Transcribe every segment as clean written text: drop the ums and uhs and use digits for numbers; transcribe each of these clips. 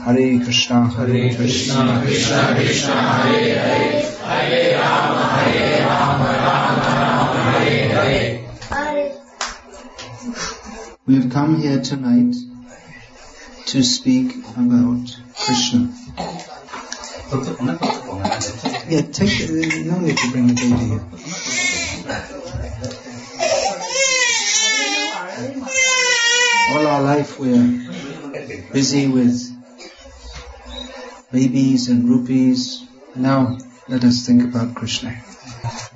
Hare Krishna, Hare Krishna, Krishna Krishna, Hare Hare, Hare Rama, Rama Rama, Hare Hare. We have come here tonight to speak about Krishna. Yeah, no need to bring the baby here. All our life we are busy with babies and rupees. Now let us think about Krishna.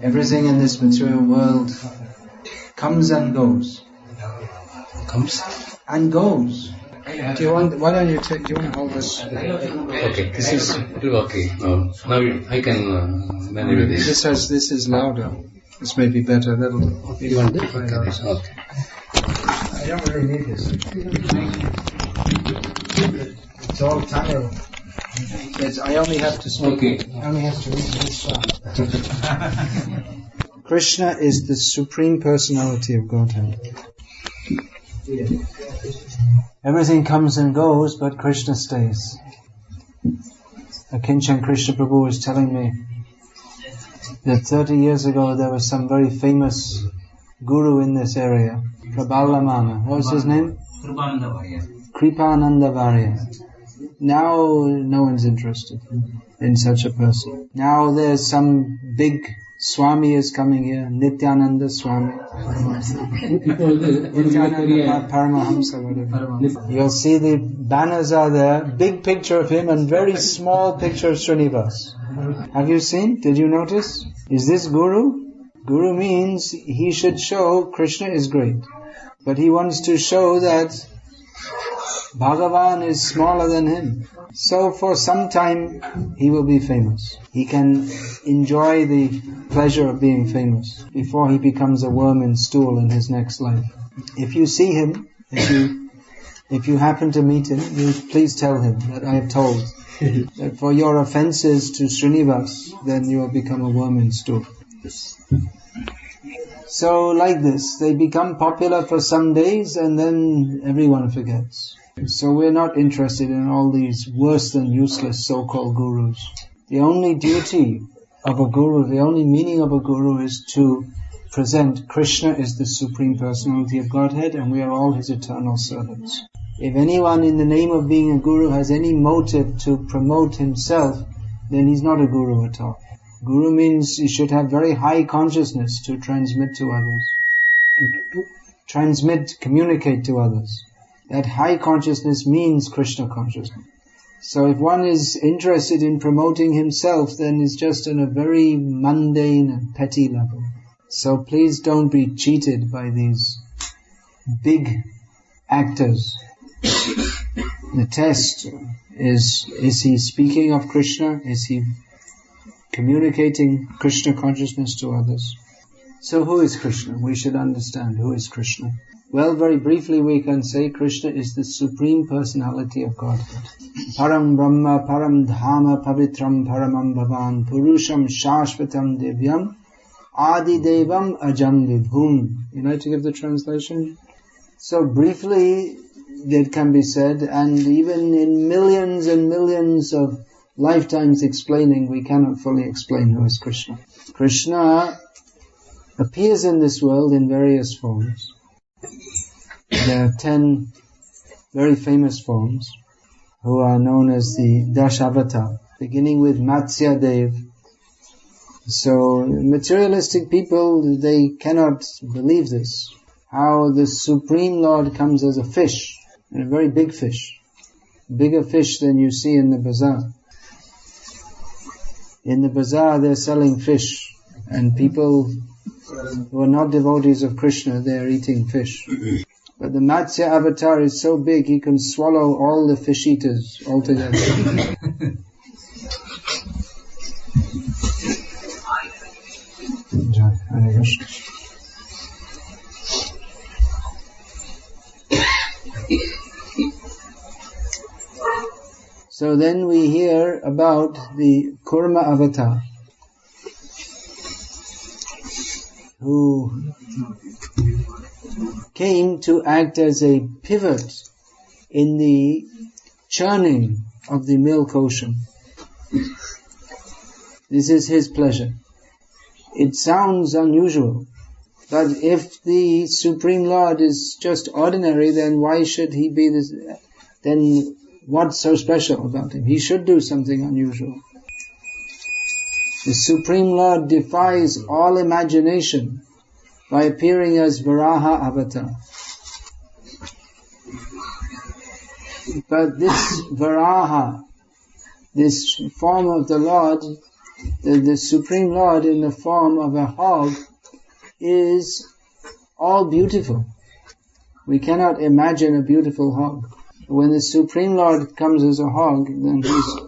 Everything in this material world comes and goes. Comes and goes. Do you want to hold this? Okay. This is okay. Now I can manage this. This is louder. This may be better. You want this? Okay. I don't really need this. It's all Tamil. I only have to speak. Okay. I only have to read this far. Krishna is the Supreme Personality of Godhead. Everything comes and goes, but Krishna stays. Akinchan Krishna Prabhu was telling me that 30 years ago there was some very famous guru in this area, Prabhalamana. What was his name? Kripananda Varya. Now no one's interested in such a person. Now there's some big Swami is coming here, Nityananda Swami. Nityananda Paramahamsa, whatever. You'll see the banners are there, big picture of him and very small picture of Srinivas. Have you seen? Did you notice? Is this Guru? Guru means he should show Krishna is great. But he wants to show that Bhagavan is smaller than him. So for some time he will be famous. He can enjoy the pleasure of being famous before he becomes a worm in stool in his next life. If you see him, if you happen to meet him, you please tell him that I have told that for your offenses to Srinivas, then you will become a worm in stool. So like this, they become popular for some days and then everyone forgets. So we're not interested in all these worse than useless so-called gurus. The only duty of a guru, the only meaning of a guru is to present Krishna is the Supreme Personality of Godhead and we are all His eternal servants. If anyone in the name of being a guru has any motive to promote himself, then he's not a guru at all. Guru means he should have very high consciousness to transmit to others. Communicate to others. That high consciousness means Krishna consciousness. So if one is interested in promoting himself, then it's just on a very mundane and petty level. So please don't be cheated by these big actors. The test is he speaking of Krishna? Is he communicating Krishna consciousness to others? So who is Krishna? We should understand who is Krishna. Well, very briefly we can say Krishna is the Supreme Personality of Godhead. Param Brahma, Param Dhama, Pavitram, Paramam Bhavan, Purusham, Shashvatam, Divyam, Adi Devam, Ajam Vibhum. You like to give the translation? So briefly, that can be said, and even in millions and millions of lifetimes explaining, we cannot fully explain who is Krishna. Krishna appears in this world in various forms. There are 10 very famous forms who are known as the Dashavata, beginning with Matsya Dev. So materialistic people, they cannot believe this. How the Supreme Lord comes as a fish, and a very big fish, bigger fish than you see in the bazaar. In the bazaar they're selling fish, and people who are not devotees of Krishna, they are eating fish. But the Matsya avatar is so big, he can swallow all the fish eaters altogether. So then we hear about the Kurma avatar, who came to act as a pivot in the churning of the milk ocean. This is his pleasure. It sounds unusual, but if the Supreme Lord is just ordinary, then why should he be this? Then what's so special about him? He should do something unusual. The Supreme Lord defies all imagination by appearing as Varaha Avatar. But this Varaha, this form of the Lord, the Supreme Lord in the form of a hog, is all beautiful. We cannot imagine a beautiful hog. When the Supreme Lord comes as a hog, then he's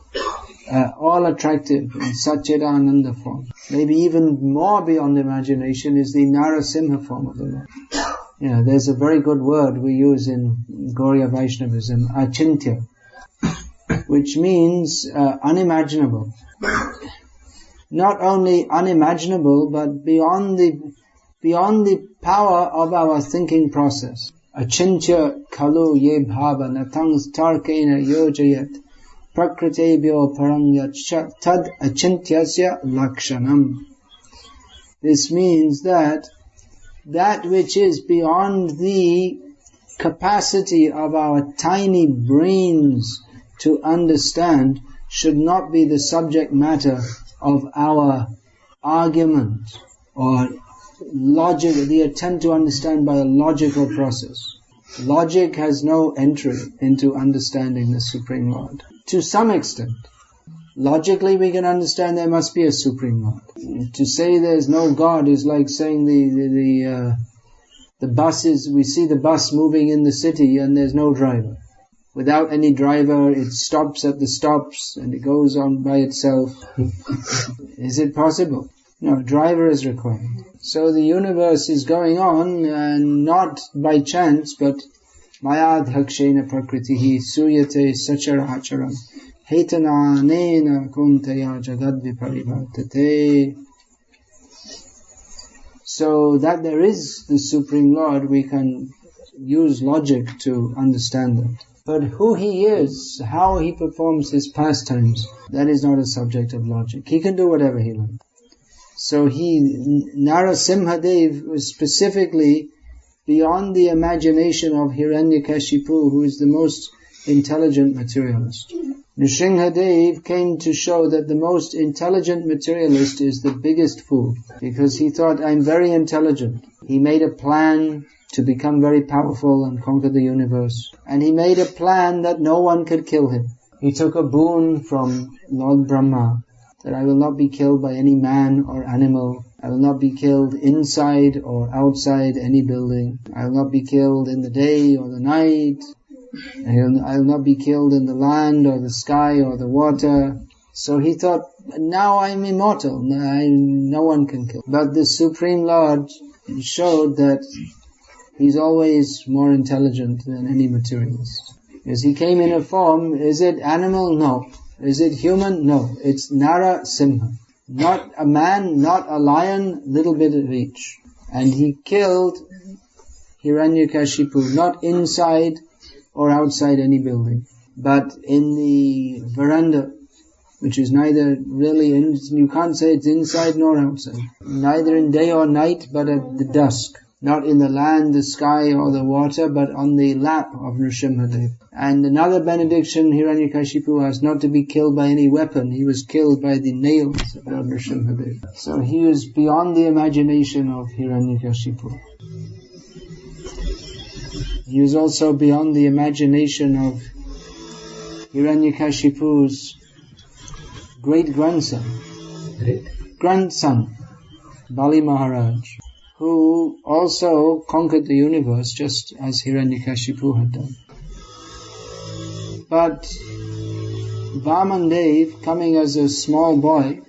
all attractive in Satchidananda form. Maybe even more beyond imagination is the Narasimha form of the Lord. Yeah, there's a very good word we use in Gauriya Vaishnavism, achintya, which means unimaginable. Not only unimaginable, but beyond the power of our thinking process. Achintya kalu ye bhava natangs tarkena yojayat prakritebhyo parangyat tad achintyasya lakshanam. This means that which is beyond the capacity of our tiny brains to understand should not be the subject matter of our argument or logic, the attempt to understand by a logical process. Logic has no entry into understanding the Supreme Lord. To some extent, logically we can understand there must be a Supreme Lord. To say there's no God is like saying the buses, we see the bus moving in the city and there's no driver. Without any driver, it stops at the stops and it goes on by itself. Is it possible? No, a driver is required. So the universe is going on, and not by chance, but mayadhakshena prakritihi suyate sacharacharam hetana nena kuntaya jagadviparivartate. So that there is the Supreme Lord, we can use logic to understand that. But who he is, how he performs his pastimes, that is not a subject of logic. He can do whatever he likes. So Narasimhadev was specifically beyond the imagination of Hiranyakashipu, who is the most intelligent materialist. Nrsimhadev came to show that the most intelligent materialist is the biggest fool, because he thought, I'm very intelligent. He made a plan to become very powerful and conquer the universe. And he made a plan that no one could kill him. He took a boon from Lord Brahma, that I will not be killed by any man or animal. I will not be killed inside or outside any building. I will not be killed in the day or the night. I will not be killed in the land or the sky or the water. So he thought, now I'm immortal. No one can kill. But the Supreme Lord showed that he's always more intelligent than any materialist. Because he came in a form, is it animal? No. Is it human? No. It's Narasimha. Not a man, not a lion, little bit of each. And he killed Hiranyakashipu, not inside or outside any building, but in the veranda, which is neither really, you can't say it's inside nor outside. Neither in day or night, but at the dusk. Not in the land, the sky or the water, but on the lap of Nrsimhadev. And another benediction, Hiranyakashipu was not to be killed by any weapon. He was killed by the nails of Nrsimhadev. So he was beyond the imagination of Hiranyakashipu. He was also beyond the imagination of Hiranyakashipu's great-grandson. Grandson, Bali Maharaj, who also conquered the universe just as Hiranyakashipu had done. But Vamandev, coming as a small boy,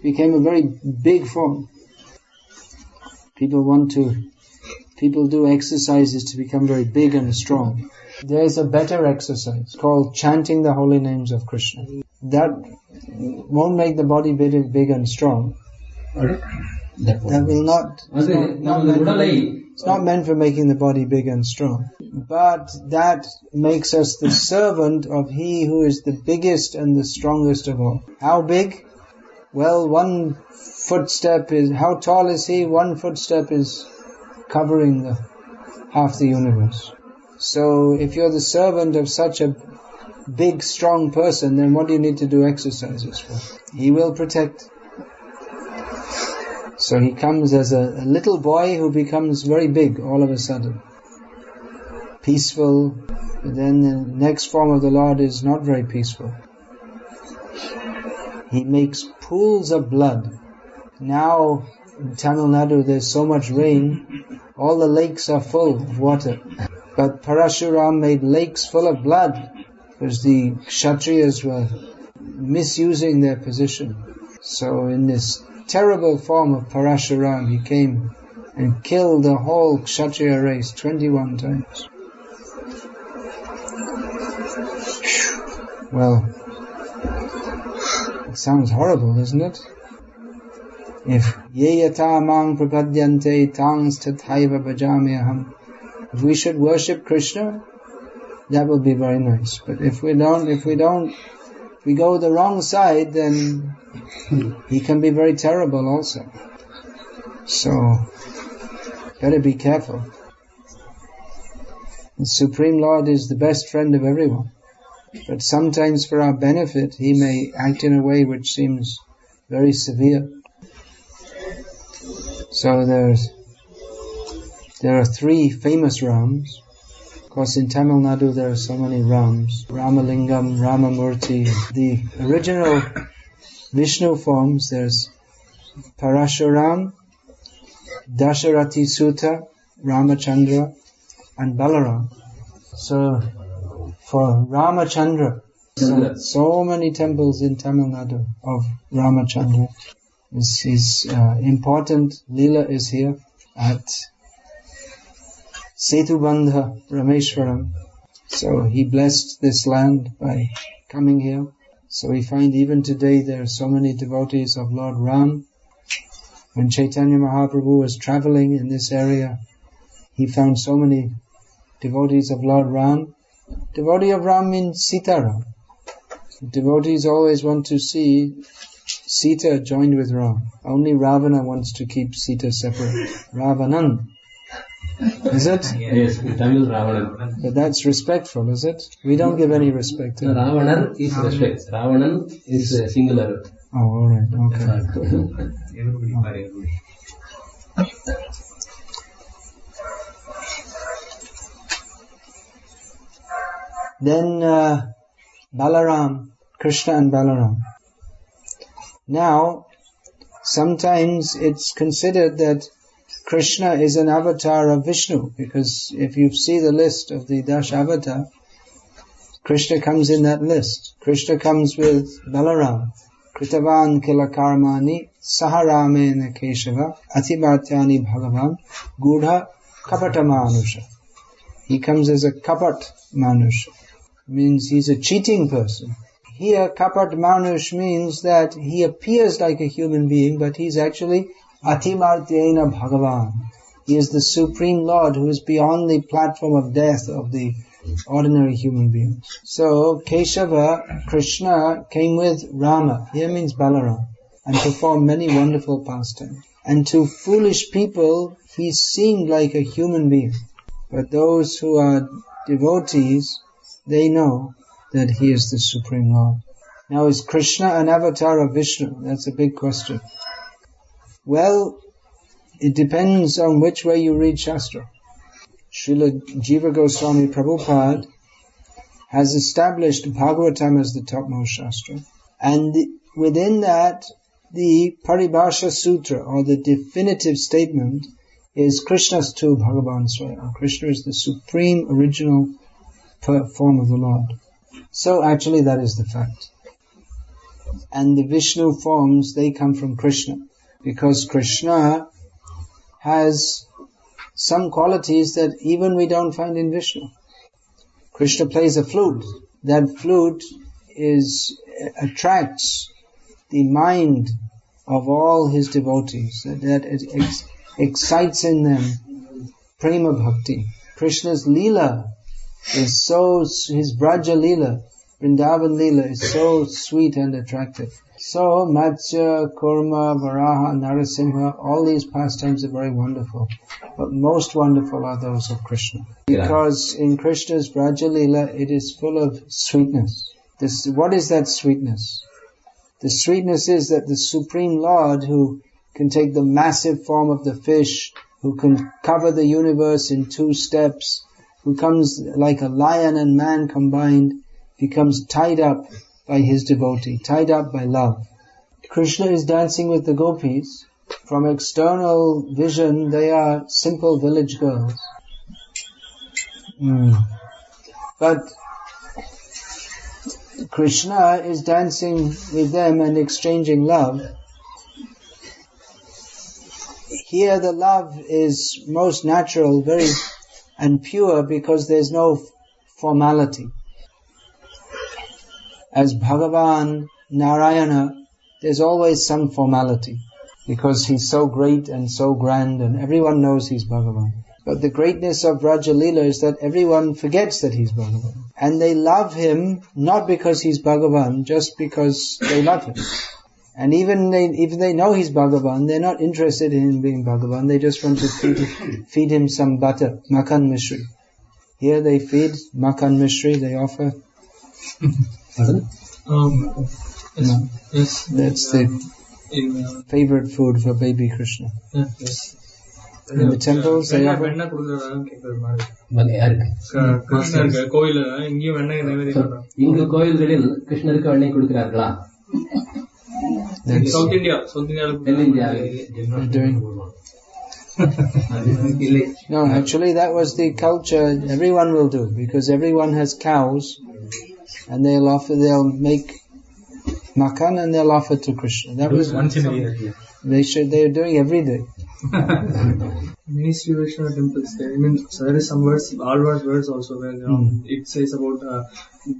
became a very big form. People do exercises to become very big and strong. There's a better exercise called chanting the holy names of Krishna. That won't make the body big and strong. That will not make It's not meant for making the body big and strong. But that makes us the servant of He who is the biggest and the strongest of all. How big? Well, one footstep is, how tall is He? One footstep is covering half the universe. So if you're the servant of such a big, strong person, then what do you need to do exercises for? He will protect. So He comes as a little boy who becomes very big all of a sudden. Peaceful, but then the next form of the Lord is not very peaceful. He makes pools of blood. Now in Tamil Nadu there's so much rain, all the lakes are full of water. But Parashuram made lakes full of blood because the Kshatriyas were misusing their position. So in this terrible form of Parashuram, he came and killed the whole Kshatriya race 21 times. Well, it sounds horrible, doesn't it? If ye yata mang prapadyante tangs tathaiva bhajamyaham. If we should worship Krishna, that would be very nice. But if we go the wrong side, then He can be very terrible also. So, better be careful. The Supreme Lord is the best friend of everyone. But sometimes for our benefit, He may act in a way which seems very severe. So there are 3 famous Rams. Of course, in Tamil Nadu there are so many Rams. Ramalingam, Ramamurti. The original Vishnu forms, there's Parashuram, Dasharati Sutta, Ramachandra, and Balaram. So, for Ramachandra, so many temples in Tamil Nadu of Ramachandra. His important Leela is here at Setubandha Rameshwaram. So he blessed this land by coming here. So we find even today there are so many devotees of Lord Ram. When Chaitanya Mahaprabhu was traveling in this area, he found so many devotees of Lord Ram. Devotee of Ram means Sitaram. Devotees always want to see Sita joined with Ram. Only Ravana wants to keep Sita separate. Ravanan. Is it? Yes, Tamil Ravanan. But that's respectful, is it? We don't give any respect to Ravanan is respect. Ravanan is singular. Oh, alright, okay. Then Balaram, Krishna and Balaram. Now, sometimes it's considered that Krishna is an avatar of Vishnu, because if you see the list of the Dash Avatar, Krishna comes in that list. Krishna comes with Balaram. Kritavan kila karmani saharamena keshava atibhatyani bhagavan gudha kapata manusha. He comes as a kapat manusha. Means he's a cheating person. Here, kapat manush means that he appears like a human being, but he's actually Atimartyena Bhagavan. He is the Supreme Lord who is beyond the platform of death of the ordinary human beings. So, Keshava, Krishna, came with Rama, here means Balaram, and performed many wonderful pastimes. And to foolish people, he seemed like a human being. But those who are devotees, they know that he is the Supreme Lord. Now, is Krishna an avatar of Vishnu? That's a big question. Well, it depends on which way you read Shastra. Srila Jiva Goswami Prabhupada has established Bhagavatam as the topmost Shastra. And within that, the Paribhasha Sutra, or the definitive statement, is Krishna's tu Bhagavan Swayam. Krishna is the supreme original form of the Lord. So actually that is the fact. And the Vishnu forms, they come from Krishna. Because Krishna has some qualities that even we don't find in Vishnu. Krishna plays a flute. That flute attracts the mind of all his devotees. That it excites in them prema bhakti. Krishna's Leela is his Braja Leela, Vrindavan Leela is so sweet and attractive. So, Matsya, Kurma, Varaha, Narasimha, all these pastimes are very wonderful. But most wonderful are those of Krishna. Because in Krishna's Braja Leela, it is full of sweetness. What is that sweetness? The sweetness is that the Supreme Lord, who can take the massive form of the fish, who can cover the universe in 2 steps, who comes like a lion and man combined, becomes tied up by his devotee, tied up by love. Krishna is dancing with the gopis. From external vision, they are simple village girls. But Krishna is dancing with them and exchanging love. Here the love is most natural, very and pure, because there's no formality. As Bhagavan, Narayana, there's always some formality, because he's so great and so grand and everyone knows he's Bhagavan. But the greatness of Braja Leela is that everyone forgets that he's Bhagavan. And they love him not because he's Bhagavan, just because they love him. And even if they know he's Bhagavan, they're not interested in him being Bhagavan, they just want to feed him some butter, Makan Mishri. Here they feed Makan Mishri, they offer. Yes. That's the favorite food for baby Krishna. Yes. In the temples, they offer. South India. No, actually that was the culture everyone will do, because everyone has cows, and they'll make makan and they'll offer to Krishna. That was once in a year. They are doing every day. Many Sri Vaishnava temples there. So there is some words, Alvar's words also, where it says about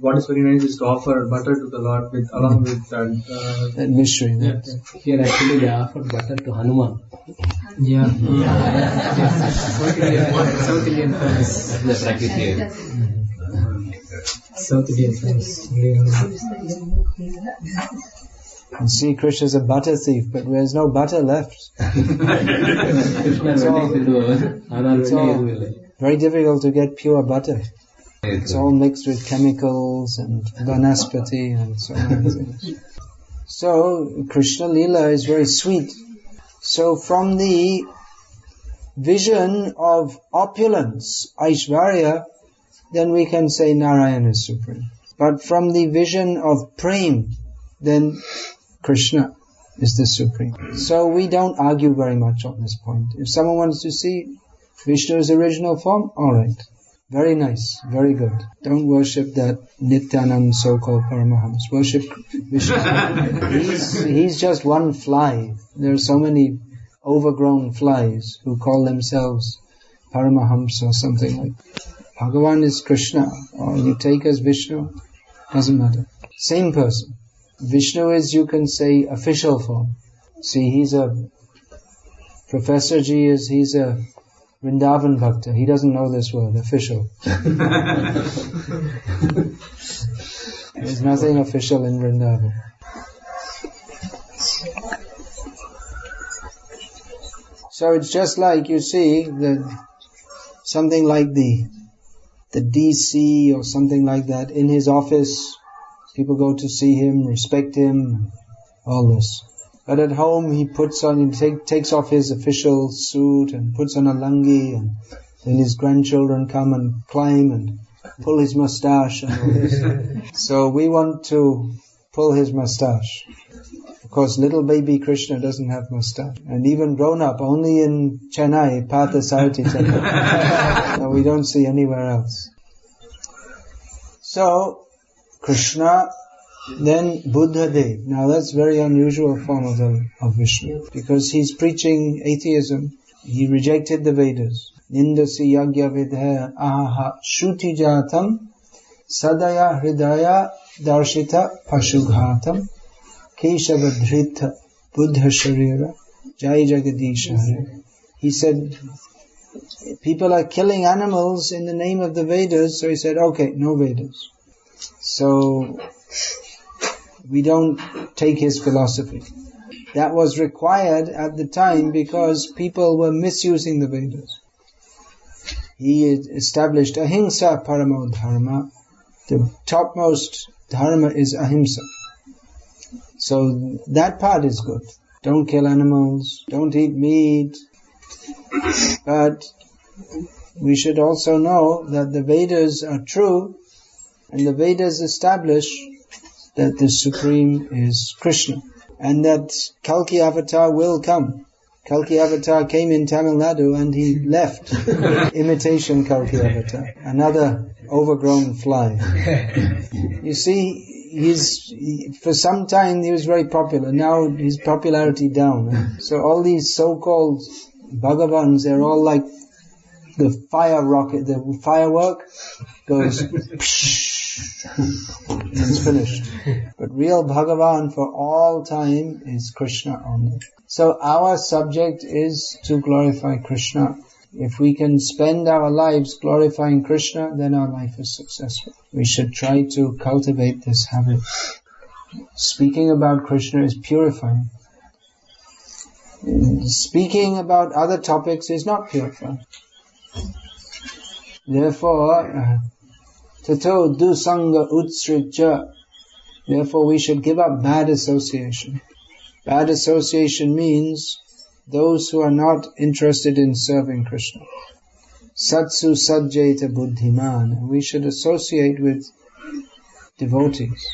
what is very nice is to offer butter to the Lord along with that mystery. Yeah. Here actually they offer butter to Hanuman. Yeah. South Indian friends. The practice here. South Indian friends. You see, Krishna's a butter thief, but there's no butter left. It's all very difficult to get pure butter. It's all mixed with chemicals and vanaspati and so on. So, Krishna Leela is very sweet. So from the vision of opulence, Aishvarya, then we can say Narayana is supreme. But from the vision of prem, then Krishna is the supreme. So we don't argue very much on this point. If someone wants to see Vishnu's original form, alright. Very nice, very good. Don't worship that Nityanand so-called Paramahams. Worship Vishnu. He's just one fly. There are so many overgrown flies who call themselves Paramahams or something like that. Bhagavan is Krishna, or you take as Vishnu, doesn't matter. Same person. Vishnu is, you can say, official form. See, he's a Professor Ji he's a Vrindavan Bhakta. He doesn't know this word, official. There's nothing official in Vrindavan. So it's just like, you see, something like the DC or something like that. In his office, people go to see him, respect him, all this. But at home, he takes off his official suit and puts on a lungi, and then his grandchildren come and climb and pull his mustache and all this. So we want to pull his mustache. Of course, little baby Krishna doesn't have mustache. And even grown up, only in Chennai, Partha-Sarthi Temple. So we don't see anywhere else. So, Krishna, then Buddha Dev. Now that's very unusual form of Vishnu, because he's preaching atheism. He rejected the Vedas. Nindasi yagya vidhaya ahaha shruti jatam sadaya hridaya darshita pashughatam keshavadhrita buddha sharira jai jagadisha hare. He said, people are killing animals in the name of the Vedas, so he said, okay, no Vedas. So we don't take his philosophy. That was required at the time because people were misusing the Vedas. He established ahimsa paramo dharma. The topmost dharma is ahimsa. So that part is good. Don't kill animals, don't eat meat. But we should also know that the Vedas are true, and the Vedas establish that the Supreme is Krishna, and that Kalki Avatar will come. Kalki Avatar came in Tamil Nadu and he left. Imitation Kalki Avatar, another overgrown fly. You see, for some time he was very popular. Now his popularity down. So all these so-called Bhagavans, they're all like the fire rocket. The firework goes and it's finished. But real Bhagavan for all time is Krishna only. So our subject is to glorify Krishna. If we can spend our lives glorifying Krishna, then our life is successful. We should try to cultivate this habit. Speaking about Krishna is purifying. Speaking about other topics is not purifying. Therefore, tato dusanga utsrija. Therefore, we should give up bad association. Bad association means those who are not interested in serving Krishna. Satsu sajjeta buddhiman. We should associate with devotees.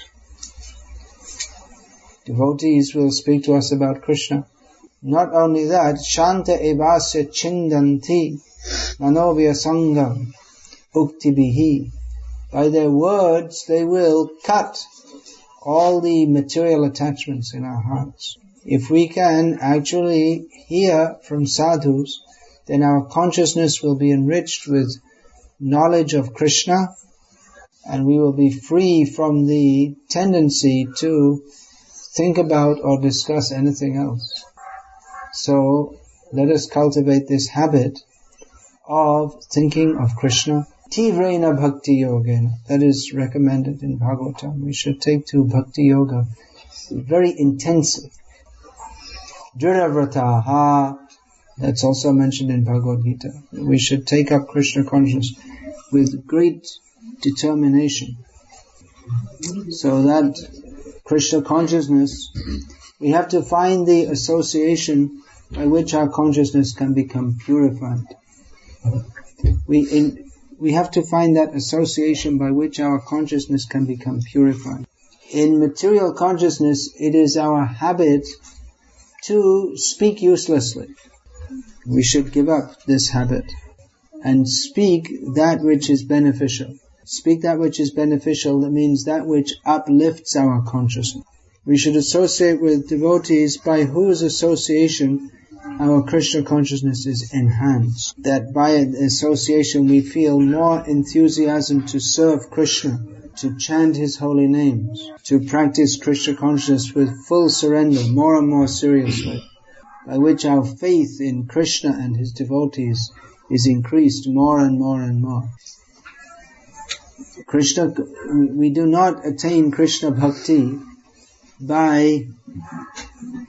Devotees will speak to us about Krishna. Not only that, shanta evasya chindanti manovya sangam uktibihi. By their words, they will cut all the material attachments in our hearts. If we can actually hear from sadhus, then our consciousness will be enriched with knowledge of Krishna, and we will be free from the tendency to think about or discuss anything else. So let us cultivate this habit of thinking of Krishna. Tivrena bhakti yogena. That is recommended in Bhagavatam. We should take to bhakti yoga very intensely. Dhiravrataha. That's also mentioned in Bhagavad Gita. We should take up Krishna consciousness with great determination. So that Krishna consciousness, we have to find the association by which our consciousness can become purified. We have to find that association by which our consciousness can become purified. In material consciousness, it is our habit to speak uselessly. We should give up this habit and speak that which is beneficial. Speak that which is beneficial, that means that which uplifts our consciousness. We should associate with devotees by whose association our Krishna consciousness is enhanced. That by association we feel more enthusiasm to serve Krishna, to chant His holy names, to practice Krishna consciousness with full surrender, more and more seriously, by which our faith in Krishna and His devotees is increased more and more and more. Krishna, we do not attain Krishna bhakti by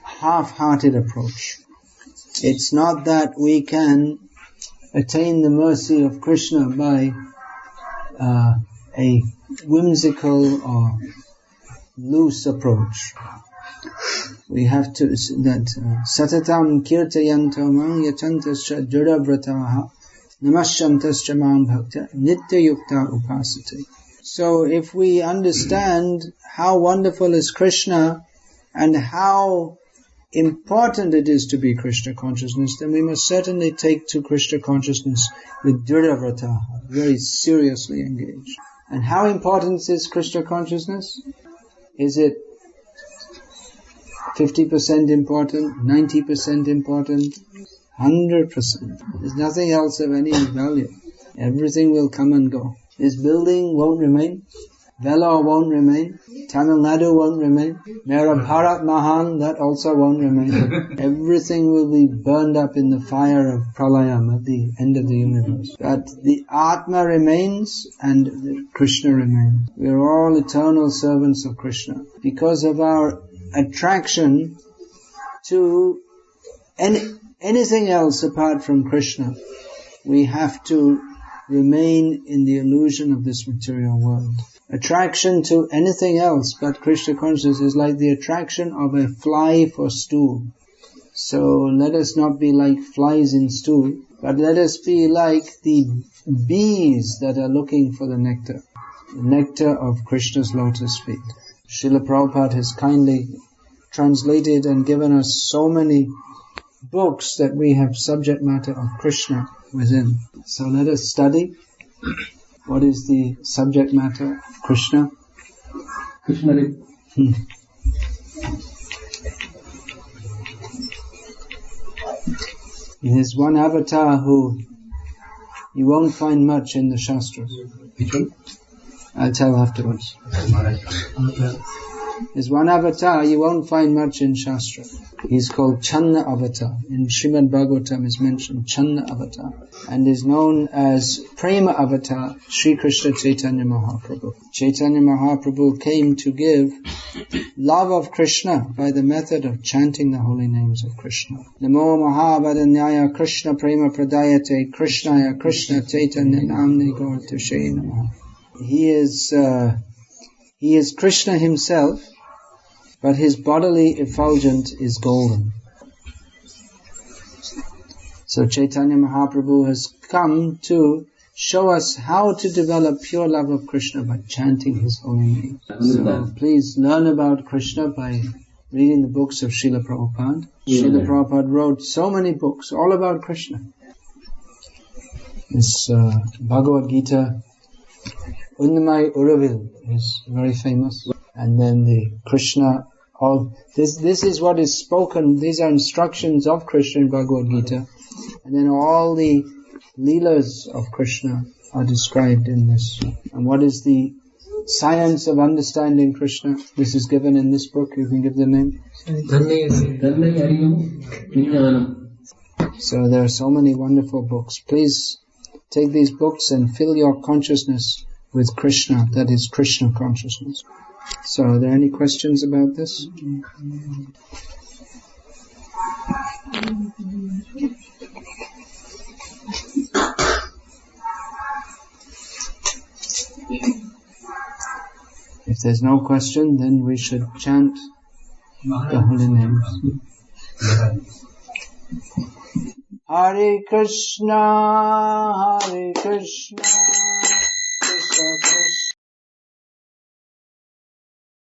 half-hearted approach. It's not that we can attain the mercy of Krishna by a whimsical or loose approach. We have to, satatam kirtayanto mang yatantascha juravrataha namasyantascha mam bhakta nityayukta upasate. So if we understand how wonderful is Krishna and how important it is to be Krishna consciousness, then we must certainly take to Krishna consciousness with dhiravrata, very seriously engaged. And how important is Krishna consciousness? Is it 50% important, 90% important, 100%? There's nothing else of any value. Everything will come and go. This building won't remain. Vellore won't remain. Tamil Nadu won't remain. Mera Bharat Mahan, that also won't remain. Everything will be burned up in the fire of Pralayam at the end of the universe. But the Atma remains and Krishna remains. We are all eternal servants of Krishna. Because of our attraction to anything else apart from Krishna, we have to remain in the illusion of this material world. Attraction to anything else but Krishna consciousness is like the attraction of a fly for stool. So let us not be like flies in stool, but let us be like the bees that are looking for the nectar of Krishna's lotus feet. Srila Prabhupada has kindly translated and given us so many books that we have subject matter of Krishna within. So let us study what is the subject matter of Krishna. Krishna. There's one avatar who you won't find much in the Shastras. Which one? I'll tell afterwards. There's one avatar you won't find much in Shastra. He's called Channa Avatar. In Srimad Bhagavatam is mentioned Channa Avatar. And is known as Prema Avatar, Sri Krishna Chaitanya Mahaprabhu. Chaitanya Mahaprabhu came to give love of Krishna by the method of chanting the holy names of Krishna. Namo Mahavadanyaya Krishna Prema Pradayate Krishnaya Krishna Chaitanya Namni Gaurtushe Namaha. He is Krishna himself, but his bodily effulgent is golden. So Chaitanya Mahaprabhu has come to show us how to develop pure love of Krishna by chanting his holy name. So please learn about Krishna by reading the books of Srila Prabhupada. Srila Prabhupada wrote so many books all about Krishna. This Bhagavad Gita, Unnamai Uravil, is very famous. And then the Krishna, this is what is spoken, these are instructions of Krishna in Bhagavad Gita. And then all the Leelas of Krishna are described in this. And what is the science of understanding Krishna? This is given in this book. You can give the name. So there are so many wonderful books. Please take these books and fill your consciousness with Krishna, that is Krishna consciousness. So are there any questions about this? If there's no question, then we should chant the holy names. Hare Krishna, Krishna Krishna